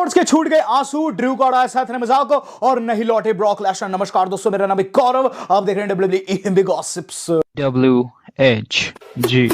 Roads के छूट गए आंसू, ड्रू का उड़ाया साथ ने मजाक और नहीं लौटे ब्रॉक लेसनर। नमस्कार दोस्तों, मेरा नाम है गौरव, आप देख रहे हैं WWE गॉसिप्स। WHG।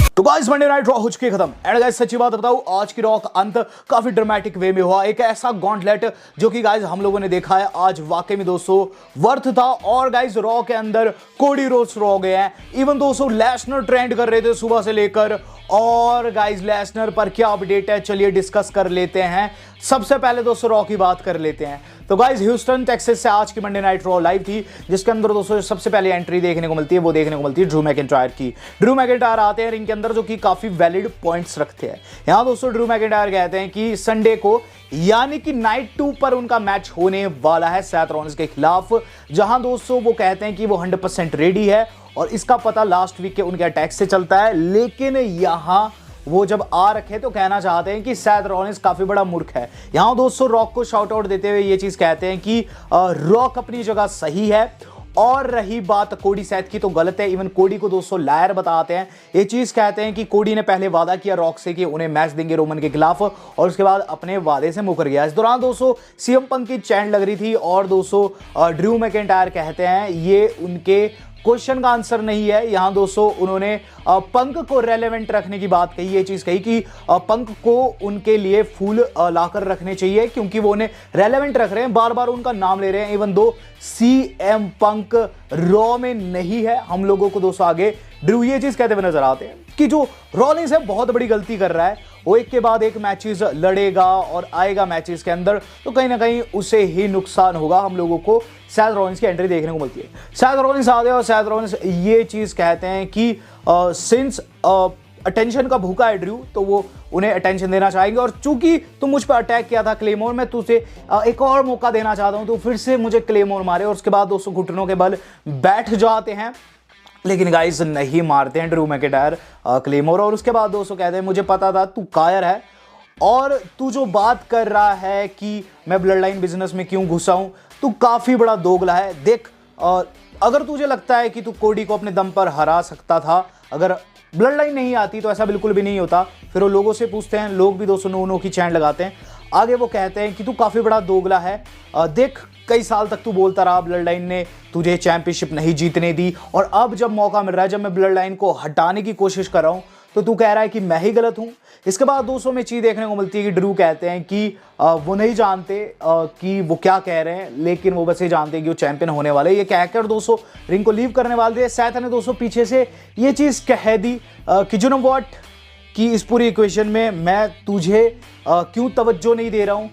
तो गाइस मंडे नाइट रॉ हो चुकी है खत्म। एंड गाइस सच्ची बात बताऊं, आज की रॉ का अंत काफी ड्रामेटिक वे में हुआ। एक ऐसा गॉन्टलेट जो कि गाइस हम लोगों ने देखा है आज वाकई में दोस्तों वर्थ था। और गाइस रॉ के अंदर कोडी रोड्स रॉ गए हैं। इवन दोस्तों लेसनर ट्रेंड कर रहे थे सुबह से लेकर। और गाइस लेसनर पर क्या अपडेट है चलिए डिस्कस कर लेते हैं। सबसे पहले दोस्तों रॉ की बात कर लेते हैं। तो गाइस ह्यूस्टन टेक्सास से आज की मंडे नाइट रॉ लाइव थी, जिसके अंदर दोस्तों सबसे पहले एंट्री देखने को मिलती है वो देखने को मिलती है ड्रू मैकिंटायर की। ड्रू मैकिंटायर आते हैं रिंग के अंदर जो कि काफी वैलिड पॉइंट्स रखते हैं। यहां दोस्तों ड्रू मैकिंटायर कहते हैं कि संडे को यानी कि नाइट 2 पर उनका मैच होने वाला है सेथ रॉलिंस के खिलाफ, जहां दोस्तों वो कहते हैं कि वो 100% रेडी है। और इसका पता लास्ट वीक के उनके अटैक से चलता है। लेकिन यहां वो जब आ रखे तो कहना चाहते हैं कि सेथ रॉलिंस काफी बड़ा मूर्ख है। यहां दोस्तों रॉक को शाउट आउट देते हुए ये चीज कहते हैं कि रॉक अपनी जगह सही है। और रही बात कोडी सेथ की तो गलत है। इवन कोडी को दोस्तों लायर बताते हैं। ये चीज कहते हैं कि कोडी ने पहले वादा किया रॉक से कि उन्हें मैच देंगे रोमन के खिलाफ, और उसके बाद अपने वादे से मुकर गया। इस दौरान दोस्तों सीएम पंक की चैंट लग रही थी। और दोस्तों ड्रू मैकिंटायर कहते हैं ये उनके क्वेश्चन का आंसर नहीं है। यहां दोस्तों उन्होंने पंक को रेलेवेंट रखने की बात कही। ये चीज कही कि पंक को उनके लिए फूल लाकर रखने चाहिए, क्योंकि वो उन्हें रेलेवेंट रख रहे हैं, बार बार उनका नाम ले रहे हैं। Even though CM Punk raw में नहीं है। हम लोगों को दोस्तों आगे ड्रू ये चीज कहते हुए नजर आते हैं कि जो रॉलिंस है बहुत बड़ी गलती कर रहा है। वो एक के बाद एक मैचेस लड़ेगा और आएगा मैचेस के अंदर, तो कहीं ना कहीं उसे ही नुकसान होगा। हम लोगों को सेथ रॉलिंस की एंट्री देखने को मिलती है। सेथ रॉलिंस आते हैं और सेथ रॉलिंस ये चीज कहते हैं कि सिंस अटेंशन का भूखा है ड्रू, तो वो उन्हें अटेंशन देना चाहेंगे। और चूंकि तुम मुझ पर अटैक किया था क्लेमोर, मैं तुझे एक और मौका देना चाहता हूं, तो फिर से मुझे क्लेमोर मारे। और उसके बाद दोस्तों घुटनों के बल बैठ जाते हैं, लेकिन गाइस नहीं मारते हैं ड्रू मैकिंटायर क्लेमोर। और उसके बाद दोस्तों कहते हैं मुझे पता था तू कायर है, और तू जो बात कर रहा है कि मैं ब्लड लाइन बिजनेस में क्यों घुसा हूं, तू काफी बड़ा दोगला है। देख अगर तुझे लगता है कि तू कोडी को अपने दम पर हरा सकता था, अगर ब्लड लाइन नहीं आती तो ऐसा बिल्कुल भी नहीं होता। फिर वो लोगों से पूछते हैं, लोग भी दोस्तों नो नो की चैन लगाते हैं। आगे वो कहते हैं कि तू काफी बड़ा दोगला है। देख कई साल तक तू बोलता रहा ब्लड लाइन ने तुझे चैंपियनशिप नहीं जीतने दी, और अब जब मौका मिल रहा है, जब मैं ब्लड लाइन को हटाने की कोशिश कर रहा हूं, तो तू कह रहा है कि मैं ही गलत हूं। इसके बाद दोस्तों में चीज देखने को मिलती है कि ड्रू कहते हैं कि वो नहीं जानते कि वो क्या कह रहे हैं, लेकिन वो बस ये जानते हैं कि वो चैंपियन होने वाले। ये कहकर दोस्तों रिंग को लीव करने वाले थे। सेथ ने दोस्तों पीछे से ये चीज कह दी कि यू नो व्हाट, कि इस पूरी इक्वेशन में मैं तुझे क्यों तवज्जो नहीं दे रहा हूं।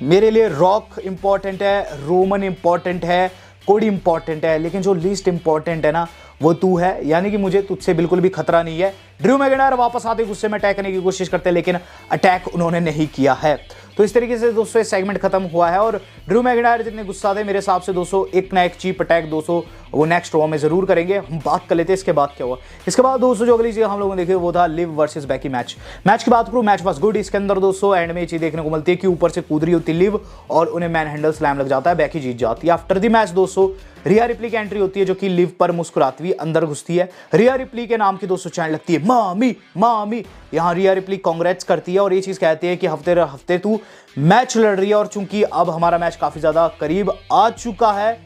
मेरे लिए रॉक इंपॉर्टेंट है, रोमन इंपॉर्टेंट है, कोडी इंपॉर्टेंट है, लेकिन जो लीस्ट इंपॉर्टेंट है ना वो तू है। यानी कि मुझे तुझसे बिल्कुल भी खतरा नहीं है। ड्रू मैकिंटायर वापस आते गुस्से में अटैक करने की कोशिश करते हैं, लेकिन अटैक उन्होंने नहीं किया है। तो इस तरीके से दोस्तों ये सेगमेंट खत्म हुआ है। और ड्रू मैकिंटायर जितने गुस्सा थे मेरे हिसाब से दोस्तों एक ना एक चीप अटैक दोस्तों वो नेक्स्ट रॉ में जरूर करेंगे। हम बात कर लेते हैं इसके बाद क्या हुआ। इसके बाद दोस्तों जो अगली चीज हम लोगों ने देखी वो था लिव वर्सेस बेकी मैच की बात करूं, मैच वाज गुड। इसके अंदर दोस्तों एंड में ये चीज देखने को मिलती है कि ऊपर से कूद रही होती लिव और उन्हें मैन हैंडल स्लैम लग जाता है, बेकी जीत जाती है। आफ्टर द मैच दोस्तों रिया रिप्ली की एंट्री होती है, जो कि लिव पर मुस्कुराती हुई अंदर घुसती है। रिया रिप्ली के नाम की दोस्तों चैन लगती है मामी मामी। यहां रिया रिप्ली कांग्रेट्स करती है और ये चीज कहती है कि हफ्ते हफ्ते तू मैच लड़ रही है, और चूंकि अब हमारा मैच काफी ज्यादा करीब आ चुका है,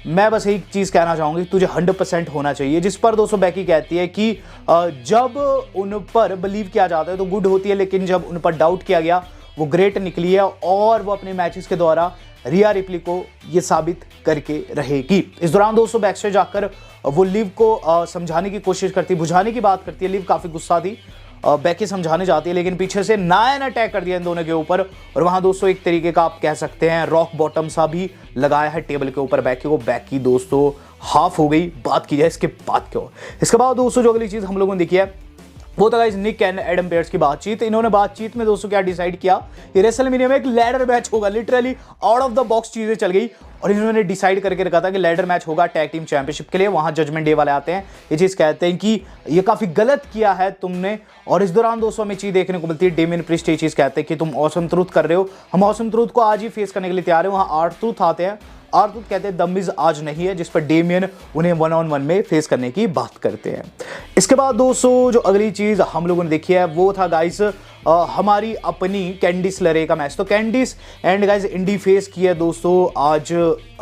मैं बस एक चीज कहना चाहूंगी, तुझे 100% होना चाहिए। जिस पर दोस्तों बेकी कहती है कि जब उन पर बिलीव किया जाता है तो गुड होती है, लेकिन जब उन पर डाउट किया गया वो ग्रेट निकली है। और वो अपने मैचेस के द्वारा रिया रिप्ली को ये साबित करके रहेगी। इस दौरान दोस्तों बैकस्टेज जाकर वो लिव को समझाने की कोशिश करती, बुझाने की बात करती है। लिव काफी गुस्सा थी, बेकी समझाने जाती है, लेकिन पीछे से नायन अटैक कर दिया इन दोनों के ऊपर। और वहां दोस्तों एक तरीके का आप कह सकते हैं रॉक बॉटम सा भी लगाया है टेबल के ऊपर बेकी को। बेकी दोस्तों हाफ हो गई। बात की जाए इसके बाद क्या हुआ। इसके बाद दोस्तों जो अगली चीज हम लोगों ने देखी है वो था guys Nick and Adam Pearce की बातचीत। इन्होंने बातचीत में दोस्तों क्या डिसाइड किया कि रेसलमेनिया में एक लैडर मैच होगा। Literally out of the box चीजें चल गई और इन्होंने डिसाइड करके रखा था कि लैडर मैच होगा टैग टीम चैंपियनशिप के लिए। वहां जजमेंट डे वाले आते हैं, ये चीज कहते हैं कि ये काफी गलत किया है तुमने। और इस दौरान दोस्तों हमें चीज देखने को मिलती है डेमियन प्रीस्ट ये चीज कहते हैं कि तुम ऑसम ट्रूथ कर रहे हो, हम ऑसम ट्रूथ को आज ही फेस करने के लिए तैयार है। वहां आर ट्रूथ आते हैं, आर-ट्रूथ कहते हैं दम इज आज नहीं है, जिस पर डेमियन उन्हें 1-on-1 में फेस करने की बात करते हैं। इसके बाद दोस्तों जो अगली चीज हम लोगों ने देखी है वो था गाइस हमारी अपनी कैंडिस लरे का मैच। तो Candice and guys Indi face की है दोस्तों आज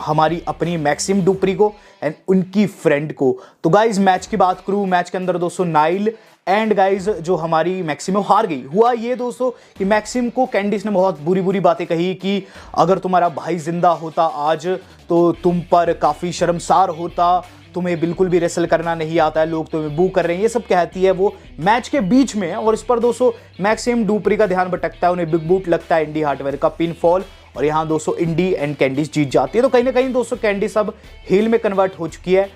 हमारी अपनी मैक्सिम डुप्री को एंड उनकी फ्रेंड को। तो गाइज मैच की बात करूं, मैच के अंदर दोस्तों नाइल एंड गाइज जो हमारी मैक्सिम हार गई। हुआ ये दोस्तों कि मैक्सिम को कैंडिस ने बहुत बुरी बुरी बातें कही कि अगर तुम्हारा भाई जिंदा होता आज तो तुम पर काफ़ी शर्मसार होता, तुम्हें बिल्कुल भी रेसल करना नहीं आता है, लोग तुम्हें बू कर रहे हैं, ये सब कहती है वो मैच के बीच में। और इस पर दोस्तों मैक्सिम डुप्री का ध्यान भटकता है, उन्हें बिग बूट लगता है, इंडी हार्डवेयर का पिन फॉल, और यहाँ दोस्तों इंडी एंड कैंडिस जीत जाती है। तो कहीं ना कहीं दोस्तों कैंडिस अब हील में कन्वर्ट हो चुकी है।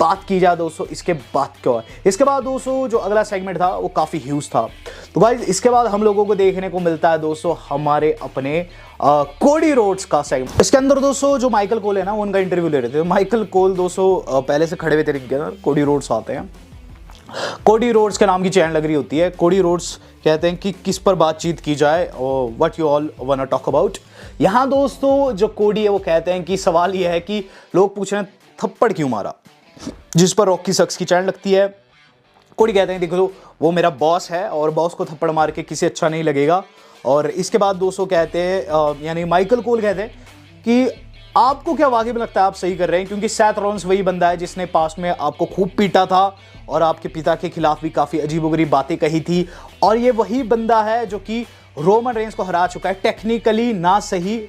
बात की जाए दोस्तों इसके बाद क्या है, इसके बाद दोस्तों जो अगला सेगमेंट था वो काफी ह्यूज था। तो गाइस इसके बाद हम लोगों को देखने को मिलता है दोस्तों हमारे अपने कोडी रोड्स का सेगमेंट। इसके अंदर दोस्तों जो माइकल कोल है ना, वो उनका इंटरव्यू ले रहे थे। माइकल कोल दोस्तों पहले से खड़े हुए तरीके के अंदर कोडी रोड्स आते हैं। कोडी रोड्स के नाम की चैन लग रही होती है। कोडी रोड्स कहते हैं कि किस पर बातचीत की जाए और what you all want talk about. यहाँ दोस्तों जो कोडी है वो कहते हैं कि सवाल यह है कि लोग पूछ रहे हैं थप्पड़ क्यों मारा, जिस पर रॉकी सक्स की चैन लगती है। कोडी कहते हैं देखो वो मेरा बॉस है और बॉस को थप्पड़ मार के किसी अच्छा नहीं लगेगा। और इसके बाद दोस्तों कहते हैं यानी माइकल कोल कहते हैं कि आपको क्या वाकई में लगता है आप सही कर रहे हैं, क्योंकि सैथ रॉलिंस वही बंदा है जिसने पास्ट में आपको खूब पीटा था और आपके पिता के खिलाफ भी काफ़ी अजीबोगरीब बातें कही थी, और ये वही बंदा है जो कि रोमन रेंस को हरा चुका है। टेक्निकली ना सही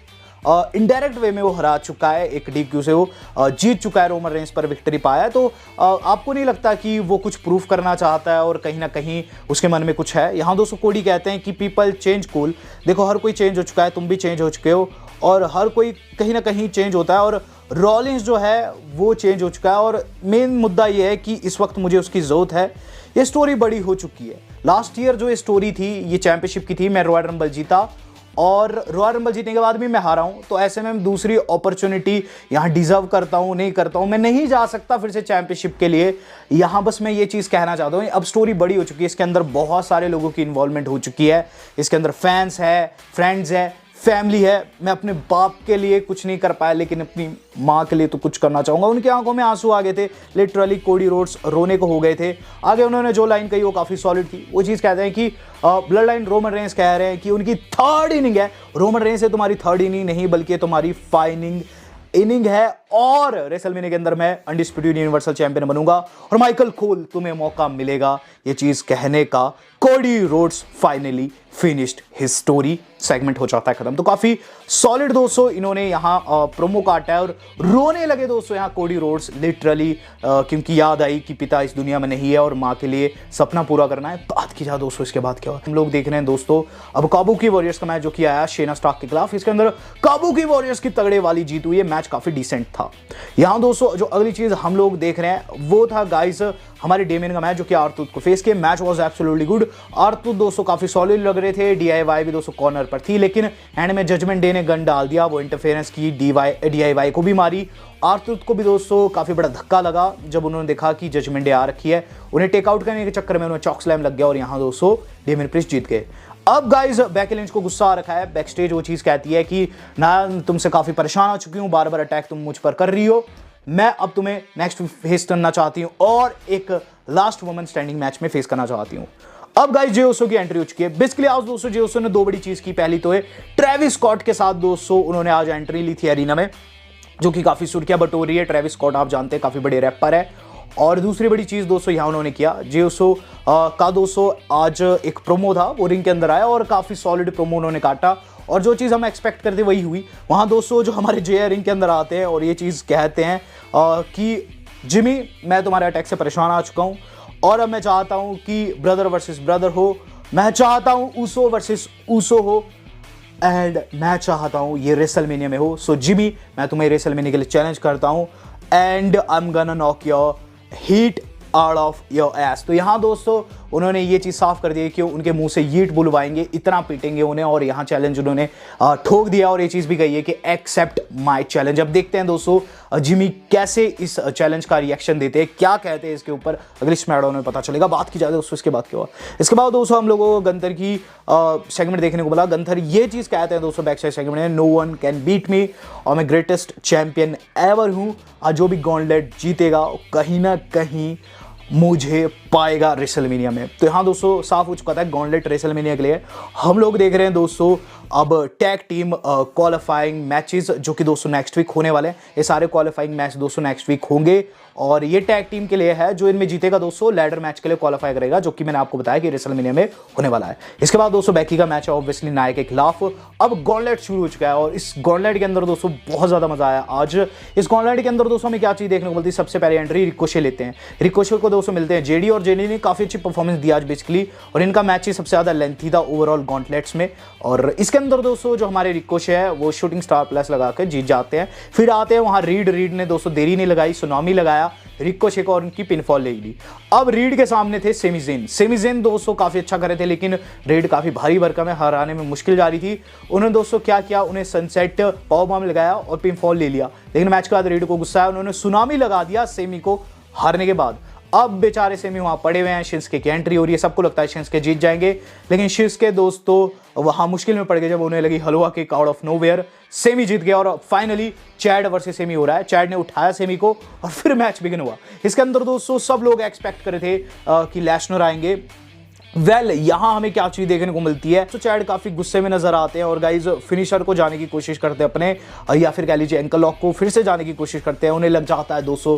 इनडायरेक्ट वे में वो हरा चुका है, एक DQ से वो जीत चुका है, रोमन रेंस पर विक्ट्री पाया है। तो आपको नहीं लगता कि वो कुछ प्रूफ करना चाहता है और कहीं ना कहीं उसके मन में कुछ है। यहाँ दोस्तों कोडी कहते हैं कि पीपल चेंज कूल, देखो हर कोई चेंज हो चुका है, तुम भी चेंज हो चुके हो और हर कोई कहीं ना कहीं चेंज होता है, और रॉलिंस जो है वो चेंज हो चुका है। और मेन मुद्दा ये है कि इस वक्त मुझे उसकी ज़रूरत है। ये स्टोरी बड़ी हो चुकी है। लास्ट ईयर जो ये स्टोरी थी ये चैंपियनशिप की थी, मैं रॉयल रंबल जीता और रॉयल रंबल जीतने के बाद भी मैं हारा हूं, तो ऐसे में मैं दूसरी अपॉर्चुनिटी यहां डिजर्व करता हूं नहीं करता हूं, मैं नहीं जा सकता फिर से चैंपियनशिप के लिए। यहां बस मैं ये चीज़ कहना चाहता हूं, अब स्टोरी बड़ी हो चुकी है, इसके अंदर बहुत सारे लोगों की इन्वॉल्वमेंट हो चुकी है, इसके अंदर फैंस है, फ्रेंड्स है, फैमिली है। मैं अपने बाप के लिए कुछ नहीं कर पाया लेकिन अपनी माँ के लिए तो कुछ करना चाहूँगा। उनकी आंखों में आंसू आ गए थे, लिटरली कोडी रोड्स रोने को हो गए थे। आगे उन्होंने जो लाइन कही वो काफ़ी सॉलिड थी। वो चीज़ कहते हैं कि ब्लड लाइन रोमन रेंस कह रहे हैं कि उनकी थर्ड इनिंग है। रोमन रेंस है तुम्हारी थर्ड इनिंग नहीं बल्कि तुम्हारी फाइनिंग इनिंग है, और रेसलमेनिया के अंदर मैं अनडिस्प्यूटेड यूनिवर्सल चैंपियन बनूंगा और माइकल कोल तुम्हें मौका मिलेगा ये चीज कहने का। Cody Rhodes finally finished his story, segment हो जाता है खत्म। तो काफी सॉलिड दोस्तों इन्होंने यहाँ प्रोमो काटा है और रोने लगे दोस्तों यहाँ कोडी रोड्स लिटरली, क्योंकि याद आई कि पिता इस दुनिया में नहीं है और माँ के लिए सपना पूरा करना है। बात की जाए दोस्तों इसके बाद क्या हुआ, हम लोग देख रहे हैं दोस्तों अब काबुकी वॉरियर्स का मैच जो कि आया शेना स्टार्क के खिलाफ। इसके अंदर काबुकी वॉरियर्स की तगड़े वाली जीत हुई है, मैच काफी डिसेंट था। यहाँ दोस्तों जो अगली चीज हम लोग देख रहे हैं वो था गाइस हमारे डेमियन का मैच जो कि आर्थुत को फेस किया। Match was absolutely good. आर्थुत दोस्तों काफी सॉलिड लग रहे थे, DIY भी दोस्तों कॉर्नर पर थी, लेकिन एंड में जजमेंट डे ने गन डाल दिया, वो इंटरफेरेंस की, DIY को भी मारी। आर्थुत को भी दोस्तों काफी बड़ा धक्का लगा जब उन्होंने देखा कि जजमेंट डे आ रखी है, उन्हें टेकआउट करने के चक्कर में उन्हें चॉक स्लैम लग गया और यहाँ दोस्तों डेमियन प्रिस्ट जीत गए। अब गाइस बेकी लिंच को गुस्सा आ रखा है, बैकस्टेज वो चीज कहती है कि ना तुमसे काफी परेशान हो चुकी हूँ, बार बार अटैक तुम मुझ पर कर रही हो, मैं अब तुम्हें नेक्स्ट फेस करना चाहती हूँ और एक लास्ट वुमेन स्टैंडिंग मैच में फेस करना चाहती हूँ। अब गाइस जे उसो की एंट्री हो चुकी है। बेसिकली आज दोस्तों जे उसो ने दो बड़ी चीज की, पहली तो है ट्रेविस स्कॉट के साथ दोस्तों उन्होंने आज एंट्री ली थी एरिना में, जो कि काफी सुर्खियां बटोरी है। ट्रेविस स्कॉट आप जानते हैं काफी बड़े रैपर है। और दूसरी बड़ी चीज दोस्तों यहाँ उन्होंने किया, जे उसो का दोस्तों आज एक प्रोमो था, वो रिंग के अंदर आया और काफी सॉलिड प्रोमो उन्होंने काटा और जो चीज़ हम एक्सपेक्ट करते वही हुई। वहाँ दोस्तों जो हमारे जे रिंग के अंदर आते हैं और ये चीज़ कहते हैं कि जिमी मैं तुम्हारे अटैक से परेशान आ चुका हूँ और अब मैं चाहता हूँ कि ब्रदर वर्सेस ब्रदर हो, मैं चाहता हूँ ऊसो वर्सेस ऊसो हो एंड मैं चाहता हूँ ये रेसलमेनिया में हो। सो जिमी मैं तुम्हें रेसलमेनिया के लिए चैलेंज करता हूँ and I am gonna knock your heat out of your S. तो यहाँ दोस्तों उन्होंने ये चीज़ साफ कर दी है कि उनके मुंह से यीट बुलवाएंगे, इतना पीटेंगे उन्हें, और यहाँ चैलेंज उन्होंने ठोक दिया और ये चीज़ भी कही है कि एक्सेप्ट माय चैलेंज। अब देखते हैं दोस्तों जिमी कैसे इस चैलेंज का रिएक्शन देते हैं, क्या कहते हैं इसके ऊपर, अगले स्मैकडाउन में पता चलेगा। बात की जाए दोस्तों इसके बाद क्या हुआ, इसके बाद दोस्तों हम लोगों को गंथर की सेगमेंट देखने को मिला। गंथर ये चीज़ कहते हैं दोस्तों बैक साइड सेगमेंट में, no one can beat me और मैं ग्रेटेस्ट चैंपियन एवर हूँ। आज जो भी गॉन्टलेट जीतेगा कहीं ना कहीं मुझे पाएगा रेसलमेनिया में। तो यहाँ दोस्तों साफ हो चुका था गॉन्टलेट रेसलमेनिया के लिए। हम लोग देख रहे हैं दोस्तों अब टैग टीम क्वालिफाइंग मैचेस जो कि दोस्तों नेक्स्ट वीक होने वाले हैं। ये सारे क्वालिफाइंग मैच दोस्तों नेक्स्ट वीक होंगे और ये टैग टीम के लिए है। जो इनमें जीतेगा दोस्तों लैडर मैच के लिए क्वालिफाई करेगा, जो कि मैंने आपको बताया कि रेसलमेनिया में होने वाला है। इसके बाद दोस्तों बैकी का मैच है ऑब्वियसली नाया के खिलाफ। अब गॉन्टलेट शुरू हो चुका है और इस गॉन्टलेट के अंदर दोस्तों बहुत ज्यादा मजा आया आज। इस गॉन्टलेट के अंदर दोस्तों हमें क्या चीज देखने को मिलती है, सबसे पहले एंट्री रिकोशे लेते हैं। रिकोशे को दोस्तों मिलते हैं जेडी और जेडी ने काफी अच्छी परफॉर्मेंस दिया आज बेसिकली, और इनका मैच ही सबसे ज्यादा लेंथी था ओवरऑल गॉन्टलेट्स में। और इसके अंदर दोस्तों जो हमारे रिकोशे है वो शूटिंग स्टार प्लस लगाकर जीत जाते हैं। फिर आते हैं वहां रीड ने दोस्तों देरी नहीं लगाई, सुनामी लगाया रिकोशे को और उनकी पिनफॉल ले ली। अब रीड के सामने थे सेमीजेन दोस्तों काफी अच्छा कर रहे थे, लेकिन रीड काफी भारी भरकम है, हराने में मुश्किल जा रही थी। उन्होंने दोस्तों क्या किया, उन्हें सनसेट पावर बॉम्ब लगाया और पिनफॉल ले लिया। लेकिन मैच के बाद रीड को गुस्सा आया, उन्होंने सुनामी लगा दिया सेमी को हारने के बाद। अब बेचारे सेमी वहां पड़े हुए हैं, शिंस्के की एंट्री हो रही है, सबको लगता है शिंस्के जीत जाएंगे, लेकिन शिंस्के दोस्तों वहां मुश्किल में पड़ गए जब उन्हें लगी हलवा kick out of nowhere. Semi जीत गया और फाइनली चैड वर्सेस सेमी हो रहा है। चैड ने उठाया सेमी को और फिर मैच बिगिन हुआ। इसके अंदर दोस्तों सब लोग एक्सपेक्ट कर रहे थे कि लेसनर आएंगे। यहां हमें क्या चीज देखने को मिलती है, तो चैड काफी गुस्से में नजर आते हैं और गाइज फिनिशर को जाने की कोशिश करते हैं अपने, या फिर कह लीजिए एंकल लॉक को फिर से जाने की कोशिश करते हैं। उन्हें लग जाता है दोस्तों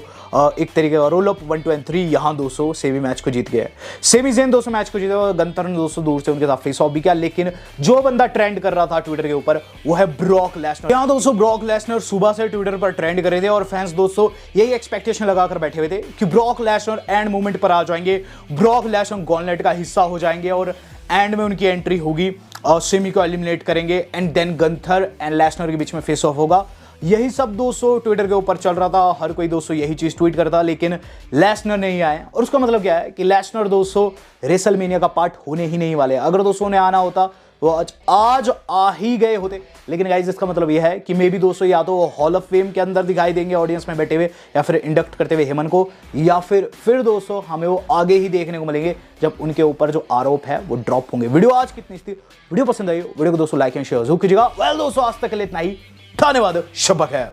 एक तरीके का रोल अप 1 2 3। यहां दोस्तों सेमी मैच को जीत गए, सेमी जेन दोस्तों मैच को जीते और गंतर ने दोस्तों दूर से उनके साथ फेस ऑफ भी किया। लेकिन जो बंदा ट्रेंड कर रहा था ट्विटर के ऊपर वो है ब्रॉक लेसनर। यहां दोस्तों ब्रॉक लेसनर सुबह से ट्विटर पर ट्रेंड कर रहे थे और फैंस दोस्तों यही एक्सपेक्टेशन लगाकर बैठे हुए थे कि ब्रॉक लेसनर एंड मोमेंट पर आ जाएंगे, ब्रॉक लेसनर गॉन्टलेट का हिस्सा हो जाएंगे और एंड में उनकी एंट्री होगी और सेमी को एलिमिनेट करेंगे and then Gunther and Lesnar के बीच में फेस ऑफ होगा। यही सब दोस्तों ट्विटर के ऊपर चल रहा था, हर कोई दोस्तों यही चीज ट्वीट करता, लेकिन लेसनर नहीं आए। और उसका मतलब क्या है कि लेसनर दोस्तों रेसलमेनिया का पार्ट होने ही नहीं वाले। अगर दोस्तों ने आना होता तो आज आ ही गए होते। लेकिन गाइस इसका मतलब यह है कि मे बी दोस्तों या तो हॉल ऑफ फेम के अंदर दिखाई देंगे ऑडियंस में बैठे हुए, या फिर इंडक्ट करते हुए हेमन को, या फिर दोस्तों हमें वो आगे ही देखने को मिलेंगे जब उनके ऊपर जो आरोप है वो ड्रॉप होंगे। वीडियो आज कितनी थी, वीडियो पसंद आई वीडियो को दोस्तों लाइक एंड शेयर जरूर कीजिएगा। वेल दोस्तों आज तक के लिए इतना ही, धन्यवाद, शब्बा खैर।